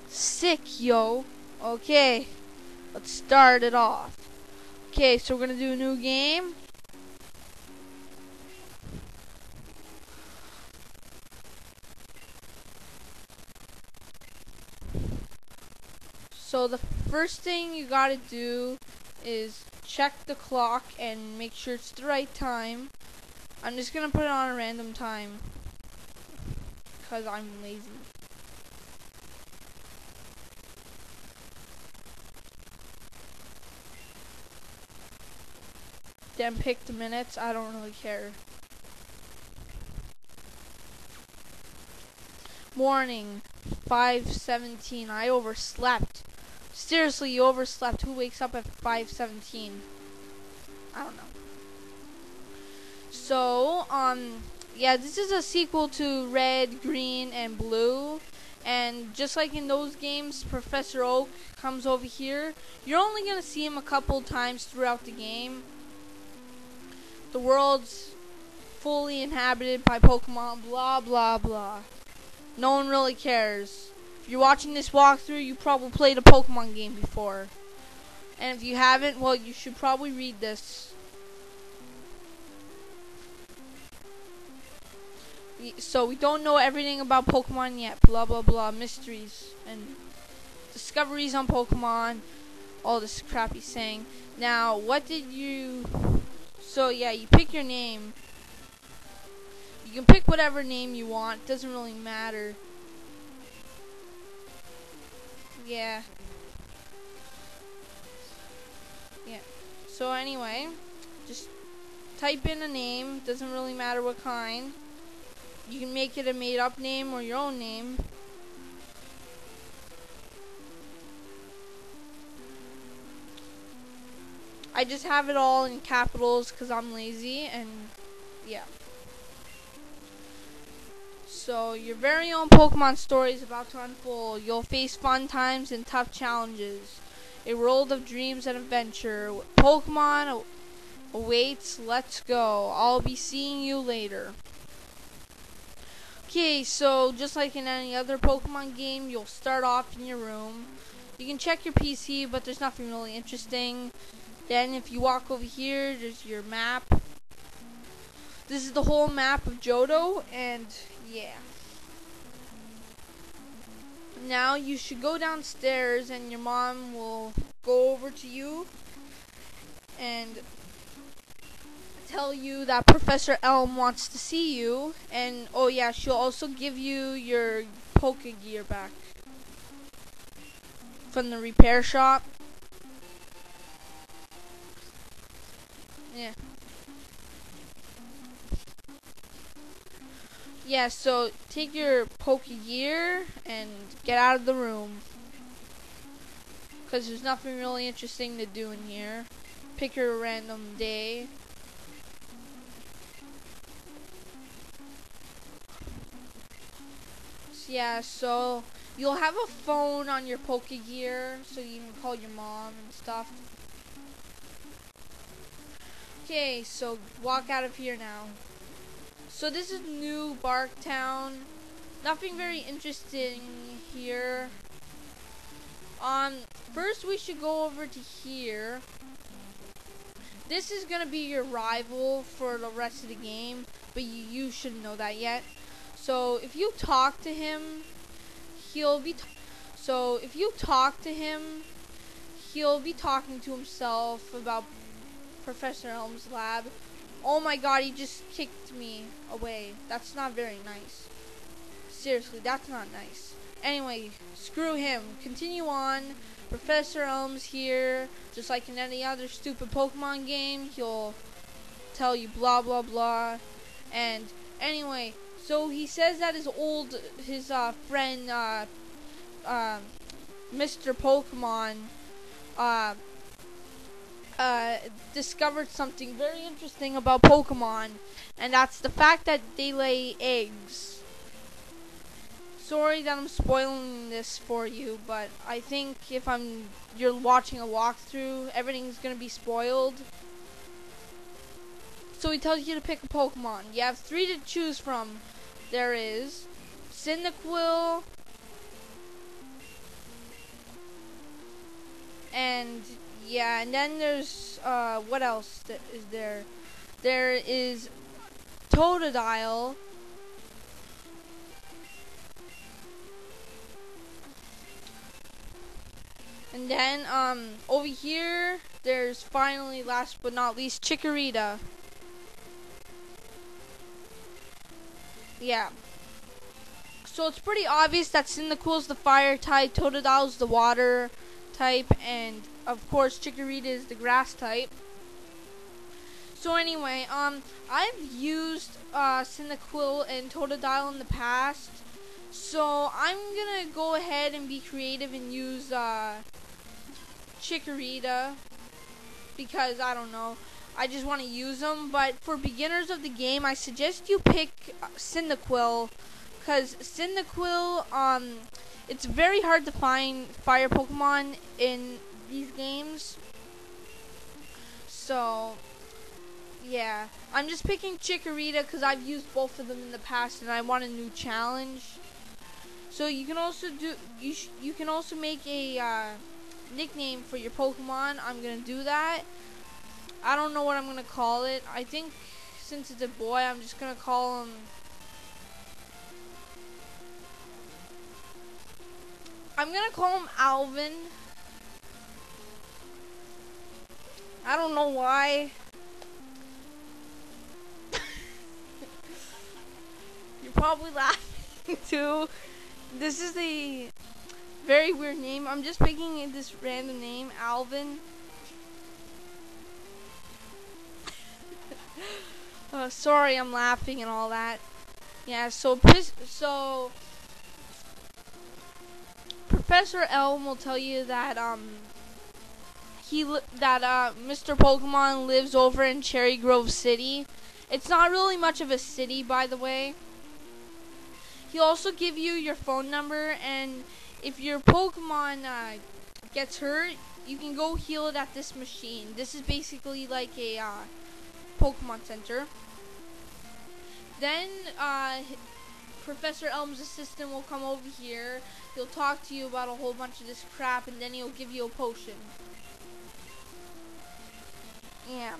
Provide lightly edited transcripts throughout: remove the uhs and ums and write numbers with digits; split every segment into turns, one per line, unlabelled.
Sick, yo. Okay, let's start it off. Okay, so we're gonna do a new game. So the first thing you gotta do is check the clock and make sure it's the right time. I'm just gonna put it on a random time because I'm lazy. Then pick the minutes. I don't really care. Morning, 5:17. I overslept. Seriously, you overslept. Who wakes up at 5:17? I don't know. So, yeah, this is a sequel to Red, Green, and Blue. And just like in those games, Professor Oak comes over here. You're only going to see him a couple times throughout the game. The world's fully inhabited by Pokemon, blah, blah, blah. No one really cares. If you're watching this walkthrough, you probably played a Pokemon game before. And if you haven't, well, you should probably read this. So we don't know everything about Pokemon yet. Blah, blah, blah. Mysteries and discoveries on Pokemon. All this crap he's saying. Now, what did you... So, yeah, you pick your name. You can pick whatever name you want. Doesn't really matter. Yeah. Yeah. So, anyway, just type in a name. Doesn't really matter what kind. You can make it a made-up name or your own name. I just have it all in capitals because I'm lazy, and yeah. So your very own Pokemon story is about to unfold. You'll face fun times and tough challenges. A world of dreams and adventure. Pokemon awaits. Let's go. I'll be seeing you later. Okay, so just like in any other Pokemon game, you'll start off in your room. You can check your PC, but there's nothing really interesting. Then if you walk over here, there's your map. This is the whole map of Johto, and yeah. Now you should go downstairs, and your mom will go over to you and tell you that Professor Elm wants to see you. And oh yeah, she'll also give you your Pokegear back from the repair shop. Yeah. Yeah, so take your Pokegear and get out of the room. Because there's nothing really interesting to do in here. Pick your random day. So, yeah, so you'll have a phone on your Pokegear so you can call your mom and stuff. Okay, so walk out of here now. So this is New Barktown. Nothing very interesting here. First we should go over to here. This is gonna be your rival for the rest of the game, but you shouldn't know that yet. So if you talk to him, he'll be talking to himself about Professor Elm's lab. Oh my god, he just kicked me away. That's not very nice. Seriously, that's not nice. Anyway, screw him. Continue on. Professor Elm's here. Just like in any other stupid Pokemon game, he'll tell you blah blah blah. And anyway, so he says that his friend, Mr. Pokemon, discovered something very interesting about Pokemon, and that's the fact that they lay eggs. Sorry that I'm spoiling this for you, but I think if you're watching a walkthrough, everything's gonna be spoiled. So he tells you to pick a Pokemon. You have 3 to choose from. There is Cyndaquil, And yeah, and then there's what else is there? There is Totodile. And then over here there's finally, last but not least, Chikorita. Yeah. So it's pretty obvious that Cyndaquil's the fire type, Totodile's the water type, and of course Chikorita is the grass type. So anyway, I've used Cyndaquil and Totodile in the past, so I'm gonna go ahead and be creative and use Chikorita because I don't know, I just want to use them. But for beginners of the game, I suggest you pick Cyndaquil, because Cyndaquil, it's very hard to find fire Pokemon in these games. So yeah, I'm just picking Chikorita because I've used both of them in the past and I want a new challenge. So you can also do you can also make a nickname for your Pokemon. I'm gonna do that. I don't know what I'm gonna call it. I think since it's a boy, I'm just gonna call him. I'm gonna call him Alvin. I don't know why. You're probably laughing too. This is a very weird name. I'm just picking this random name, Alvin. Sorry, I'm laughing and all that. Yeah, so Professor Elm will tell you that Mr. Pokemon lives over in Cherrygrove City. It's not really much of a city, by the way. He'll also give you your phone number, and if your Pokemon gets hurt, you can go heal it at this machine. This is basically like a Pokemon Center. Then Professor Elm's assistant will come over here. He'll talk to you about a whole bunch of this crap, and then he'll give you a potion. Yeah.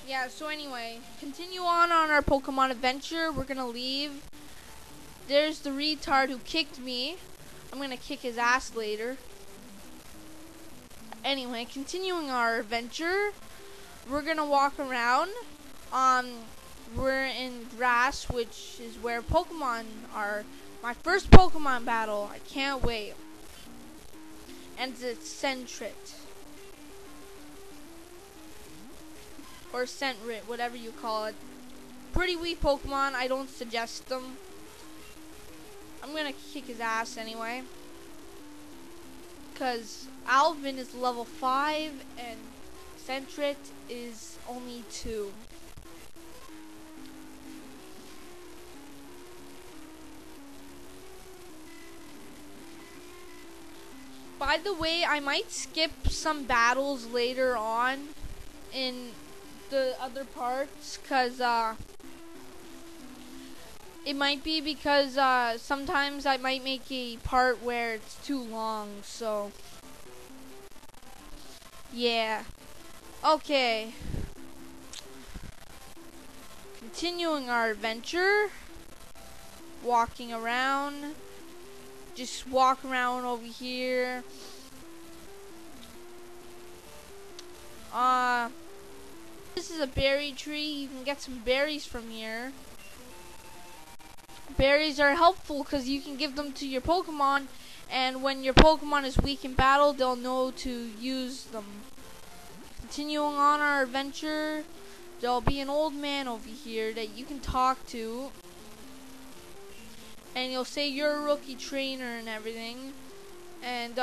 Yeah, so anyway, continue on our Pokemon adventure. We're gonna leave. There's the retard who kicked me. I'm gonna kick his ass later. Anyway, continuing our adventure, we're gonna walk around. We're in grass, which is where Pokemon are. My first Pokemon battle. I can't wait. And it's Sentret. Or Sentret, whatever you call it. Pretty weak Pokemon. I don't suggest them. I'm gonna kick his ass anyway. Because Alvin is level 5 and Sentret is only 2. By the way, I might skip some battles later on in the other parts, because it might be because sometimes I might make a part where it's too long, so yeah. Okay. Continuing our adventure, walking around. Just walk around over here. This is a berry tree. You can get some berries from here. Berries are helpful because you can give them to your Pokemon, and when your Pokemon is weak in battle, they'll know to use them. Continuing on our adventure, there'll be an old man over here that you can talk to. And you'll say you're a rookie trainer and everything. And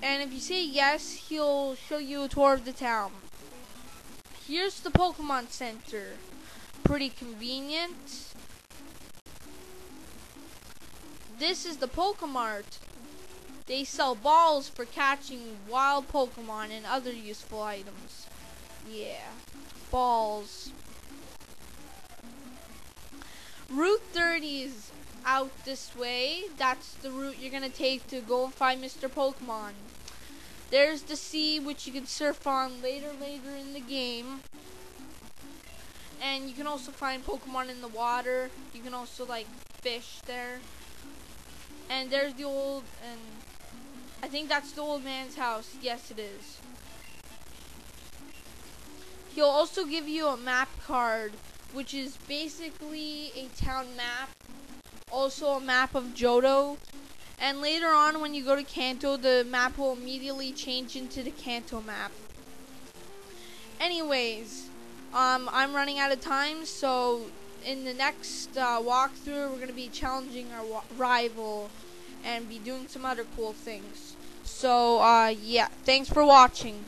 if you say yes, he'll show you a tour of the town. Here's the Pokemon Center. Pretty convenient. This is the Pokemart. They sell balls for catching wild Pokemon and other useful items. Yeah, balls. Route 30 is out this way. That's the route you're gonna take to go and find Mr. Pokemon. There's the sea, which you can surf on later in the game. And you can also find Pokemon in the water. You can also like fish there. And there's the old, and I think that's the old man's house. Yes, it is. He'll also give you a map card, which is basically a town map. Also a map of Johto. And later on, when you go to Kanto, the map will immediately change into the Kanto map. Anyways, I'm running out of time, so in the next walkthrough, we're going to be challenging our rival and be doing some other cool things. So, yeah, thanks for watching.